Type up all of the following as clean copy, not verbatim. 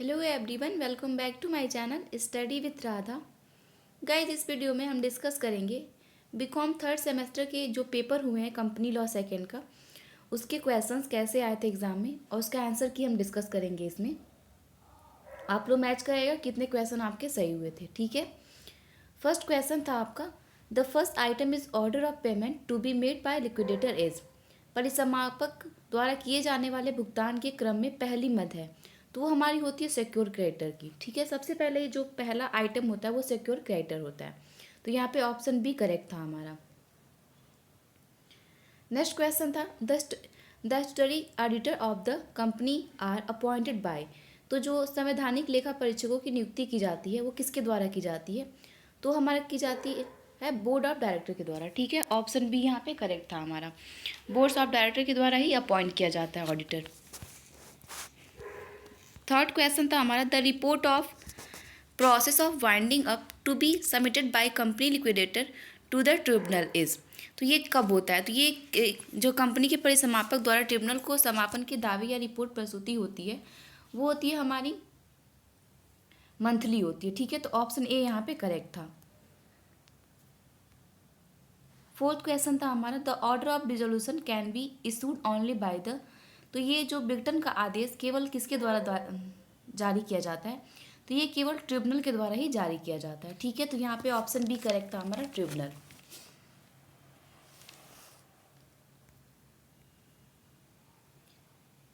Hello everyone, welcome back to my channel study with Radha. Guys, इस video में हम discuss करेंगे बीकॉम थर्ड सेमेस्टर के जो पेपर हुए हैं कंपनी लॉ सेकेंड का, उसके क्वेश्चंस कैसे आए थे एग्जाम में और उसका आंसर की हम डिस्कस करेंगे। इसमें आप लोग मैच करेगा कितने क्वेश्चन आपके सही हुए थे। ठीक है, फर्स्ट क्वेश्चन था आपका, the first item is order of payment to be made by liquidator is. परिसमापक द्वारा किए जाने वाले भुगतान के क्रम में पहली मद है तो वो हमारी होती है सिक्योर क्रेडिटर की। ठीक है, सबसे पहले जो पहला आइटम होता है वो सिक्योर क्रेडिटर होता है, तो यहाँ पे ऑप्शन बी करेक्ट था हमारा। नेक्स्ट क्वेश्चन था, the study auditor of the company are appointed by. तो जो संवैधानिक लेखा परीक्षकों की नियुक्ति की जाती है वो किसके द्वारा की जाती है, तो हमारा की जाती है बोर्ड ऑफ डायरेक्टर के द्वारा। ठीक है, ऑप्शन बी यहाँ पे करेक्ट था हमारा, बोर्ड ऑफ डायरेक्टर के द्वारा ही अपॉइंट किया जाता है ऑडिटर। थर्ड क्वेश्चन था हमारा, the report of process of winding up to be submitted by company liquidator to the tribunal is. तो ये कब होता है, तो ये जो कंपनी के परिसमापक द्वारा ट्रिब्यूनल को समापन के दावे या रिपोर्ट प्रस्तुति होती है वो होती है हमारी मंथली होती है। ठीक है, तो ऑप्शन ए यहाँ पे करेक्ट था। फोर्थ क्वेश्चन था हमारा, the order of dissolution can be issued only by the. तो ये जो विघटन का आदेश केवल किसके द्वारा जारी किया जाता है, तो ये केवल ट्रिब्यूनल के द्वारा ही जारी किया जाता है। ठीक है, तो यहाँ पे ऑप्शन बी करेक्ट था हमारा, ट्रिब्यूनल।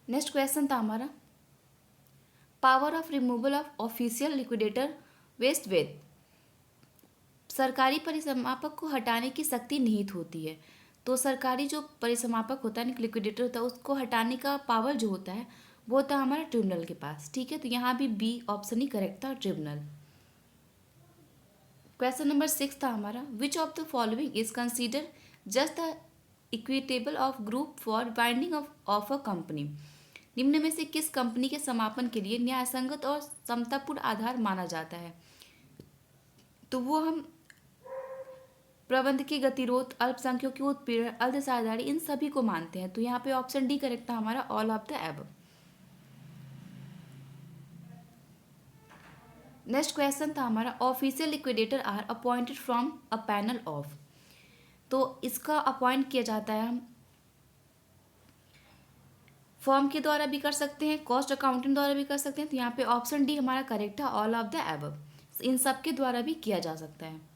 नेक्स्ट क्वेश्चन था हमारा, power of removal of official liquidator vest with. सरकारी परिसमापक को हटाने की शक्ति निहित होती है, तो सरकारी जो परिसमापक होता है लिक्विडेटर होता है उसको हटाने का पावर जो होता है वो होता है हमारा ट्रिब्यूनल के पास। ठीक है, तो यहाँ भी बी ऑप्शन ही करेक्ट था, ट्रिब्यूनल। क्वेश्चन नंबर 6 था हमारा, which of the following is consider just the equitable of group for binding of a company. निम्न में से किस कंपनी के समापन के लिए न्यायसंगत और समतापूर्ण आधार माना जाता है, तो वो हम प्रबंध की गतिरोध, अल्पसंख्यकों की उत्पीड़न, अर्धसाधारी, इन सभी को मानते हैं। तो यहाँ पे ऑप्शन डी करेक्ट था हमारा, all of the above. Next question था हमारा, official liquidator are appointed from a panel of. तो इसका अपॉइंट किया जाता है हम फर्म के द्वारा भी कर सकते हैं, कॉस्ट अकाउंटेंट द्वारा भी कर सकते हैं। तो यहाँ पे ऑप्शन डी हमारा करेक्ट है, ऑल ऑफ द एबव। इन सब के द्वारा भी किया जा सकता है।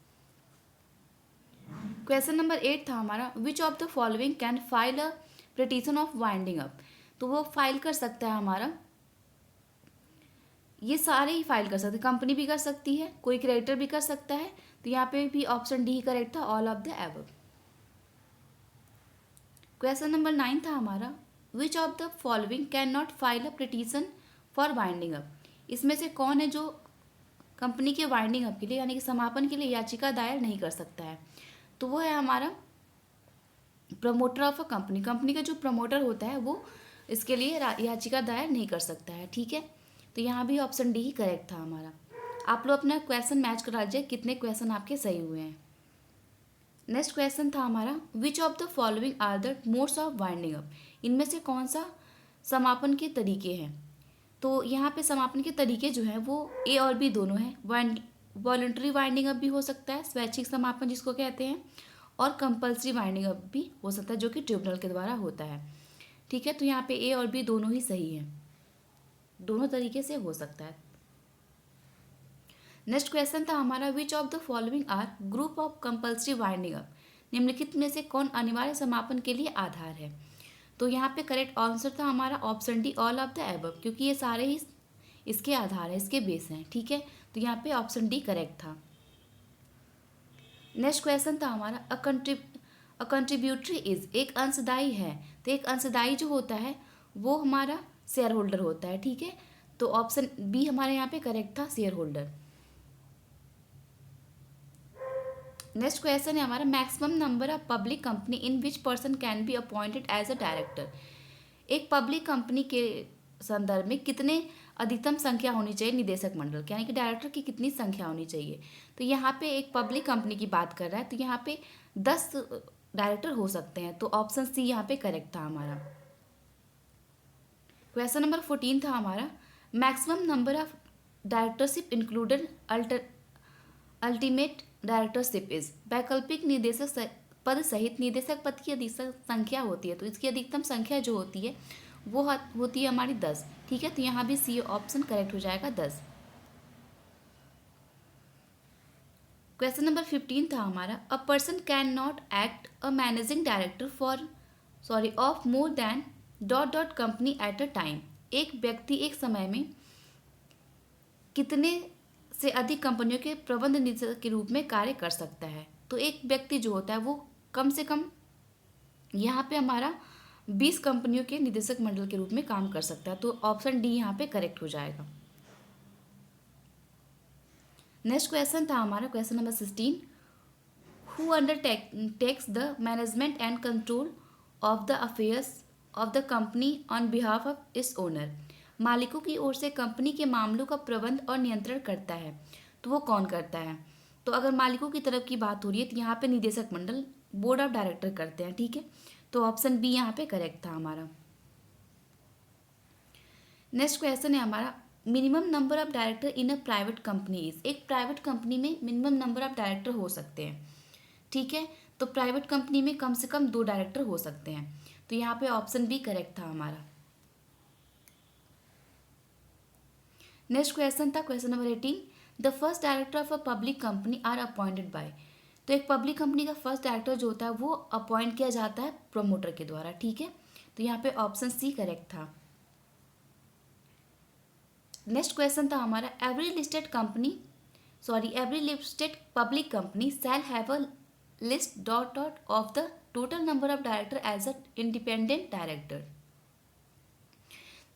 क्वेश्चन नंबर 8 था हमारा, which of the following can file a petition of winding up. तो वो फाइल कर सकता है हमारा, ये सारे ही फाइल कर सकते हैं, कंपनी भी कर सकती है, कोई क्रेडिटर भी कर सकता है। तो यहाँ पे भी ऑप्शन डी ही करेक्ट था, all of the above. Question number 9 था हमारा, which of the following can not file a petition for winding up. इसमें से कौन है जो कंपनी के वाइंडिंग अप के लिए यानी कि समापन के लिए याचिका दायर नहीं कर सकता है, तो वो है हमारा promoter of a company. Company का जो प्रमोटर होता है वो इसके लिए याचिका दायर नहीं कर सकता है। ठीक है, तो यहाँ भी ऑप्शन डी ही करेक्ट था हमारा। आप लोग अपना क्वेश्चन मैच करा लीजिए कितने क्वेश्चन आपके सही हुए हैं। नेक्स्ट क्वेश्चन था हमारा, which of the following are the modes of winding up. इनमें से कौन सा समापन के तरीके हैं, तो यहाँ पे समापन के तरीके जो हैं वो ए और बी दोनों हैं। वॉलंटरी वाइंडिंग अप भी हो सकता है, स्वैच्छिक समापन जिसको कहते हैं, और कंपल्सरी वाइंडिंग अप भी हो सकता है जो कि ट्रिब्यूनल के द्वारा होता है। ठीक है, तो यहाँ पे ए और बी दोनों ही सही हैं, दोनों तरीके से हो सकता है। नेक्स्ट क्वेश्चन था हमारा, which of the following are group of compulsory winding up. निम्नलिखित में से कौन अनिवार्य समापन के लिए आधार है, तो यहाँ पे करेक्ट आंसर था हमारा option D, all of the above, क्योंकि ये सारे ही इसके आधार है, इसके बेस हैं। ठीक है, तो यहाँ पे ऑप्शन डी करेक्ट था। नेक्स्ट क्वेश्चन था हमारा, अ कंट्रीब्यूटरी इज। एक अंशदायी है, तो एक अंशदायी जो होता है वो हमारा शेयर होल्डर होता है। ठीक है, तो ऑप्शन बी हमारे यहाँ पे करेक्ट था, शेयर होल्डर। नेक्स्ट क्वेश्चन है हमारा, maximum number of public company in which person can be appointed as a director. एक पब्लिक कंपनी के संदर्भ में कितने अधिकतम संख्या होनी चाहिए निदेशक मंडल की, यानी कि डायरेक्टर की कितनी संख्या होनी चाहिए। तो यहाँ पे एक पब्लिक कंपनी की बात कर रहा है, तो यहाँ पे 10 डायरेक्टर हो सकते हैं, तो ऑप्शन सी यहाँ पे करेक्ट था हमारा। क्वेश्चन नंबर 14 था हमारा, maximum number of directorship included ultimate directorship is, वैकल्पिक निदेशक पद सहित निदेशक पद की अधिकतम संख्या होती है, तो इसकी अधिकतम संख्या जो होती है वो होती है हमारी 10। ठीक है, तो यहाँ भी सी ऑप्शन करेक्ट हो जाएगा 10। क्वेश्चन नंबर 15 था हमारा, a person can not act a managing director of more than dot dot company at a time. एक व्यक्ति एक समय में कितने से अधिक कंपनियों के प्रबंध निदेशक के रूप में कार्य कर सकता है। तो एक व्यक्ति जो होता है वो कम से कम यहाँ पे हमारा 20 कंपनियों के निदेशक मंडल के रूप में काम कर सकता है, तो ऑप्शन डी यहाँ पे करेक्ट हो जाएगा। नेक्स्ट क्वेश्चन था हमारा question number 16, who undertakes the management and control of the affairs of the company on behalf of its owner. मालिकों की ओर से कंपनी के मामलों का प्रबंध और नियंत्रण करता है, तो वो कौन करता है। तो अगर मालिकों की तरफ की बात हो रही है तो यहाँ पे निदेशक मंडल बोर्ड ऑफ डायरेक्टर करते हैं। ठीक है, तो ऑप्शन बी यहाँ पे करेक्ट था हमारा। नेक्स्ट क्वेश्चन है हमारा, minimum number of director in a private company is. एक प्राइवेट कंपनी में मिनिमम नंबर ऑफ डायरेक्टर हो सकते हैं। ठीक है, तो प्राइवेट कंपनी में कम से कम 2 डायरेक्टर हो सकते हैं, तो यहाँ पे ऑप्शन बी करेक्ट था हमारा। नेक्स्ट क्वेश्चन था question number 18, the first director of a public company are appointed by. तो एक पब्लिक कंपनी का फर्स्ट डायरेक्टर जो होता है वो अपॉइंट किया जाता है प्रमोटर के द्वारा। ठीक है, तो यहाँ पे ऑप्शन सी करेक्ट था। नेक्स्ट क्वेश्चन था हमारा, every listed public company shall have a list dot dot of the total number of director as a independent director.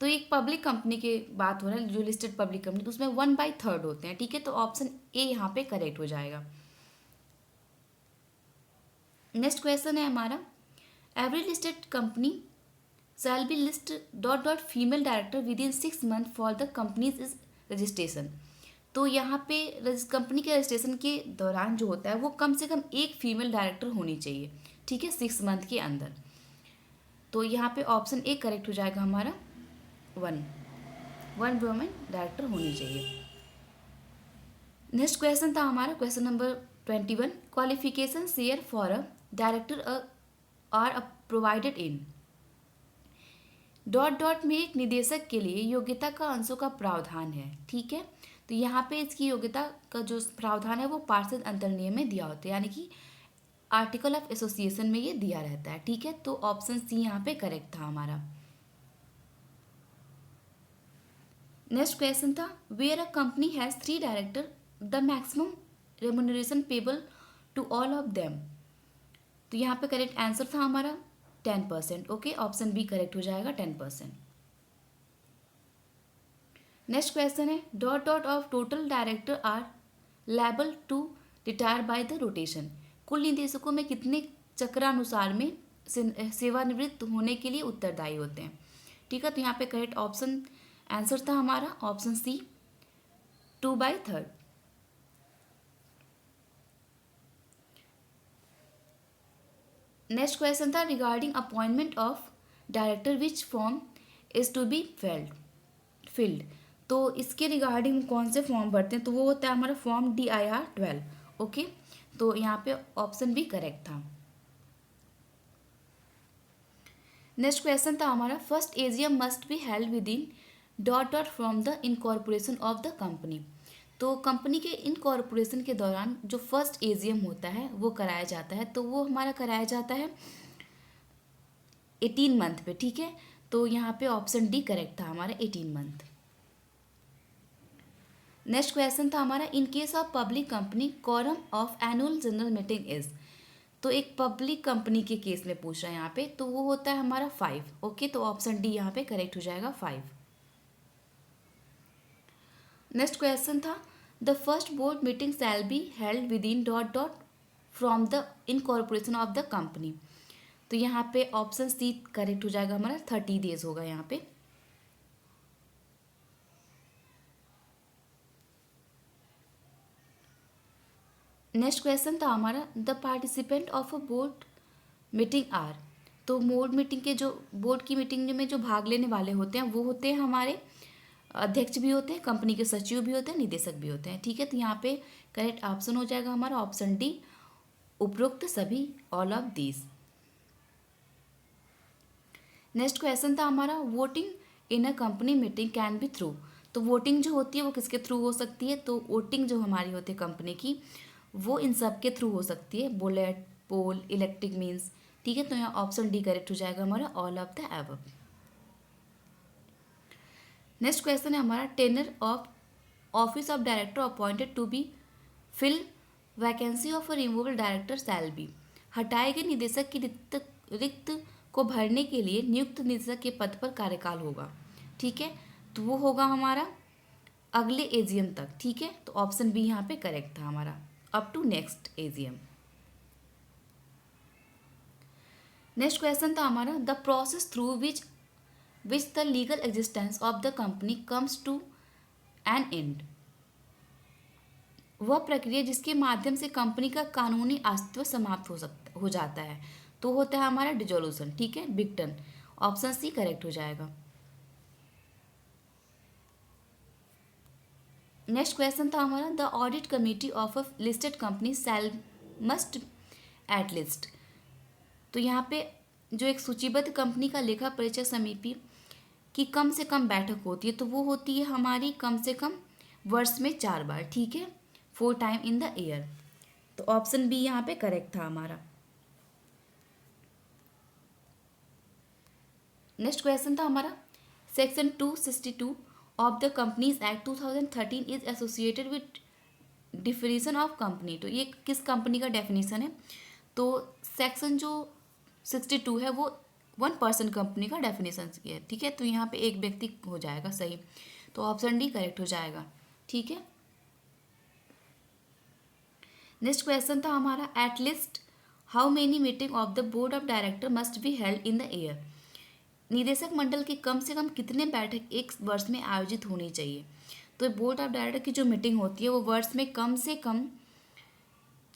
तो एक पब्लिक कंपनी की बात हो रहा है, जो लिस्टेड पब्लिक कंपनी, तो उसमें 1/3 होते हैं। ठीक है, तो ऑप्शन ए यहाँ पे करेक्ट हो जाएगा। नेक्स्ट क्वेश्चन है हमारा, every listed company shall be list dot dot female director with in 6 month for the companies is registration. तो यहाँ पे कंपनी के रजिस्ट्रेशन के दौरान जो होता है वो कम से कम एक फीमेल डायरेक्टर होनी चाहिए। ठीक है, 6 मंथ के अंदर, तो यहाँ पे ऑप्शन ए करेक्ट हो जाएगा हमारा, वन वुमेन डायरेक्टर होनी चाहिए। नेक्स्ट क्वेश्चन था हमारा question number 21, qualification share for a director are provided in dot dot में एक निदेशक के लिए योग्यता का अंशों का प्रावधान है। ठीक है, तो यहाँ पे इसकी योग्यता का जो प्रावधान है वो पार्षद अंतर्नियम में दिया होता है, यानी कि आर्टिकल ऑफ एसोसिएशन में ये दिया रहता है। ठीक है, तो ऑप्शन सी यहाँ पे करेक्ट था हमारा। नेक्स्ट क्वेश्चन था, where a company has 3 director the maximum remuneration payable to all of them. तो यहाँ पे करेक्ट आंसर था हमारा 10%। ओके, ऑप्शन बी करेक्ट हो जाएगा 10%। नेक्स्ट क्वेश्चन है, dot dot of total director are liable to retire by the rotation. कुल निदेशकों में कितने चक्रानुसार में सेवानिवृत्त होने के लिए उत्तरदायी होते हैं। ठीक है, तो यहाँ पे करेक्ट ऑप्शन आंसर था हमारा ऑप्शन सी 2/3। नेक्स्ट क्वेश्चन था, regarding appointment of director which form is to be filled. तो इसके रिगार्डिंग कौन से फॉर्म भरते हैं, तो वो होता है हमारा फॉर्म DIR 12। ओके, तो यहाँ पे ऑप्शन भी करेक्ट था। नेक्स्ट क्वेश्चन था हमारा, first AGM must be held with in dot dot from the incorporation of the company. तो कंपनी के इनकॉर्पोरेशन के दौरान जो फर्स्ट AGM होता है वो कराया जाता है, तो वो हमारा कराया जाता है 18 मंथ पे। ठीक है, तो यहाँ पे ऑप्शन डी करेक्ट था हमारा 18 मंथ। नेक्स्ट क्वेश्चन था हमारा, in case of public company quorum of annual general meeting is. तो एक पब्लिक कंपनी के केस में पूछ रहा है यहाँ पे, तो वो होता है हमारा 5। ओके, तो ऑप्शन डी यहाँ पे करेक्ट हो जाएगा 5। नेक्स्ट क्वेश्चन था, the first board meeting shall be held with in dot dot from the incorporation of the company. तो यहाँ पे ऑप्शन सी करेक्ट हो जाएगा हमारा 30 डेज होगा यहाँ पे। नेक्स्ट क्वेश्चन था हमारा, the participant of a board meeting are. तो बोर्ड मीटिंग के जो बोर्ड की मीटिंग में जो भाग लेने वाले होते हैं वो होते हैं हमारे अध्यक्ष भी होते हैं, कंपनी के सचिव भी होते हैं, निदेशक भी होते हैं। ठीक है, तो यहाँ पे करेक्ट ऑप्शन हो जाएगा हमारा ऑप्शन डी, उपरोक्त सभी, all of these. Next question था हमारा, voting in a company meeting can be through. तो वोटिंग जो होती है वो किसके थ्रू हो सकती है? तो वोटिंग जो हमारी होती है कंपनी की, वो इन सब के थ्रू हो सकती है, बुलेट, पोल, इलेक्ट्रिक मीन्स। ठीक है, तो यहाँ ऑप्शन डी करेक्ट हो जाएगा हमारा, all of the above. Next question है हमारा, tenure of office of director appointed to be fill vacancy of a removal director shall be. हटाए गए निदेशक की रिक्त को भरने के लिए नियुक्त निदेशक के पद पर कार्यकाल होगा। ठीक है, तो वो होगा हमारा अगले एजीएम तक। ठीक है, तो ऑप्शन बी यहाँ पे करेक्ट था हमारा, up to next AGM. Next question था हमारा, the process through which the legal existence of the company comes to an end. वह प्रक्रिया जिसके माध्यम से कंपनी का कानूनी अस्तित्व समाप्त हो जाता है, तो होता है हमारा डिजोल्यूशन। ठीक है, बिगटन, ऑप्शन सी करेक्ट हो जाएगा। नेक्स्ट क्वेश्चन था हमारा, the audit committee of a listed company shall must at least. तो यहाँ पे जो एक सूचीबद्ध कंपनी का लेखा परीक्षक समिति की कम से कम बैठक होती है, तो वो होती है हमारी कम से कम वर्ष में 4 बार। ठीक है, 4 टाइम इन द ईयर। तो ऑप्शन बी यहाँ पे करेक्ट था हमारा। नेक्स्ट क्वेश्चन था हमारा, section 262 of the companies act 2013 is associated with definition of company. तो ये किस कंपनी का डेफिनेशन है? तो सेक्शन जो 62 है वो 1 पर्सन कंपनी का डेफिनेशन है। ठीक है, तो यहाँ पे एक व्यक्ति हो जाएगा सही, तो ऑप्शन डी करेक्ट हो जाएगा। ठीक है, नेक्स्ट क्वेश्चन था हमारा, at least how many meeting of the board of director must be held in the year. निदेशक मंडल की कम से कम कितने बैठक एक वर्ष में आयोजित होनी चाहिए? तो बोर्ड ऑफ डायरेक्टर की जो मीटिंग होती है वो वर्ष में कम से कम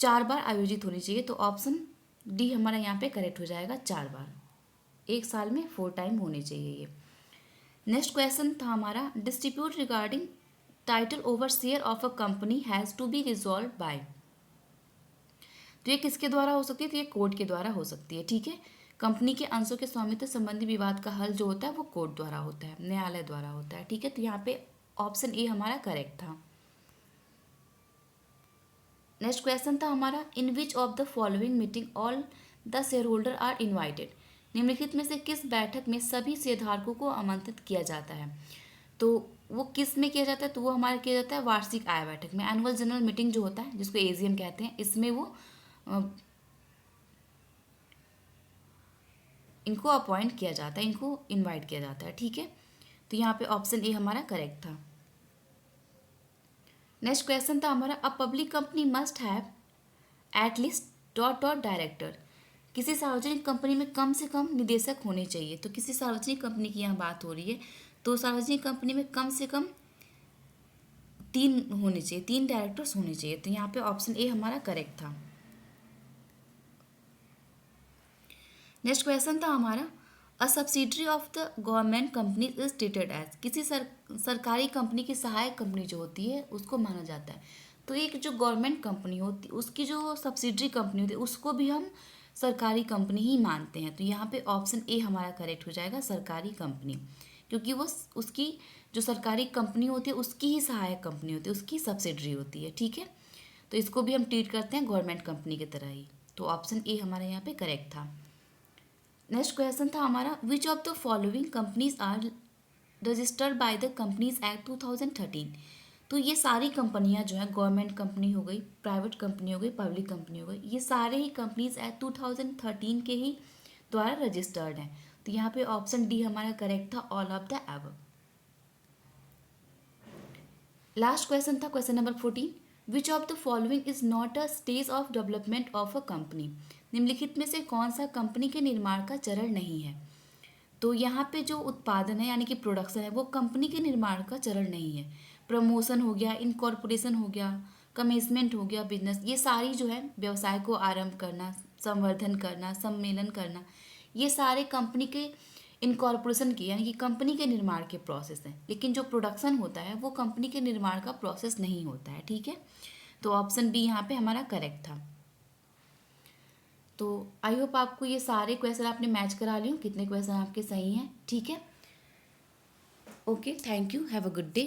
4 बार आयोजित होनी चाहिए। तो ऑप्शन डी हमारा यहाँ पे करेक्ट हो जाएगा, 4 बार, एक साल में 4 टाइम होने चाहिए ये। नेक्स्ट क्वेश्चन था हमारा, dispute regarding title over share of a company has to be resolve by. तो ये किसके द्वारा हो सकती है? तो ये कोर्ट के द्वारा हो सकती है। ठीक है, कंपनी के अंशों के स्वामित्व संबंधी विवाद का हल जो होता है वो कोर्ट द्वारा होता है, न्यायालय द्वारा होता है। ठीक है, तो यहाँ पे ऑप्शन ए हमारा करेक्ट था। नेक्स्ट क्वेश्चन था हमारा, in which of the following meeting all the shareholder are invited. निम्नलिखित में से किस बैठक में सभी शेयरधारकों को आमंत्रित किया जाता है? तो वो किस में किया जाता है? तो वो हमारा किया जाता है वार्षिक आय बैठक में, एनुअल जनरल मीटिंग जो होता है जिसको एजीएम कहते हैं, इसमें वो इनको अपॉइंट किया जाता है, इनको इनवाइट किया जाता है। ठीक है, तो यहाँ पे ऑप्शन ए हमारा करेक्ट था। नेक्स्ट क्वेश्चन था हमारा, अ public company must have at least dot dot director. किसी सार्वजनिक कंपनी में कम से कम निदेशक होने चाहिए। तो किसी सार्वजनिक कंपनी की यहाँ बात हो रही है, तो सार्वजनिक कंपनी में कम से कम 3 होने चाहिए, 3 डायरेक्टर्स होने चाहिए। तो यहाँ पे ऑप्शन ए हमारा करेक्ट था। नेक्स्ट क्वेश्चन था हमारा, a subsidiary of the government company is treated as. किसी सरकारी कंपनी की सहायक कंपनी जो होती है उसको माना जाता है। तो एक जो गवर्नमेंट कंपनी होती है उसकी जो सब्सिडरी कंपनी होती है उसको भी हम सरकारी कंपनी ही मानते हैं। तो यहाँ पे ऑप्शन ए हमारा करेक्ट हो जाएगा, सरकारी कंपनी, क्योंकि वो उसकी जो सरकारी कंपनी होती है उसकी ही सहायक कंपनी होती है, उसकी सब्सिडरी होती है। ठीक है, तो इसको भी हम ट्रीट करते हैं गवर्नमेंट कंपनी की तरह ही। तो ऑप्शन ए हमारा यहाँ पे करेक्ट था। नेक्स्ट क्वेश्चन था हमारा, which of the following companies are registered by the companies act 2013। तो ये सारी कंपनियां जो हैं, गवर्नमेंट कंपनी हो गई, प्राइवेट कंपनी हो गई, पब्लिक कंपनी हो गई, ये सारे ही कंपनीज एक्ट 2013 के ही द्वारा रजिस्टर्ड हैं। तो यहाँ पे ऑप्शन डी हमारा करेक्ट था, all of the above. Last question था question number 14, which of the following is not a stage of development of a company. निम्नलिखित में से कौन सा कंपनी के निर्माण का चरण नहीं है? तो यहाँ पे जो उत्पादन है यानी कि प्रोडक्शन है वो कंपनी के निर्माण का चरण नहीं है। प्रमोशन हो गया, इनकॉर्पोरेशन हो गया, कमेसमेंट हो गया, बिजनेस, ये सारी जो है व्यवसाय को आरंभ करना, संवर्धन करना, सम्मेलन करना, ये सारे कंपनी के इनकॉर्पोरेशन की यानी कि कंपनी के निर्माण के प्रोसेस हैं, लेकिन जो प्रोडक्शन होता है वो कंपनी के निर्माण का प्रोसेस नहीं होता है। ठीक है, तो ऑप्शन बी यहाँ पे हमारा करेक्ट था। तो आई होप आपको ये सारे क्वेश्चन आपने मैच करा लिए, कितने क्वेश्चन आपके सही हैं। ठीक है, okay, thank you, have a good day.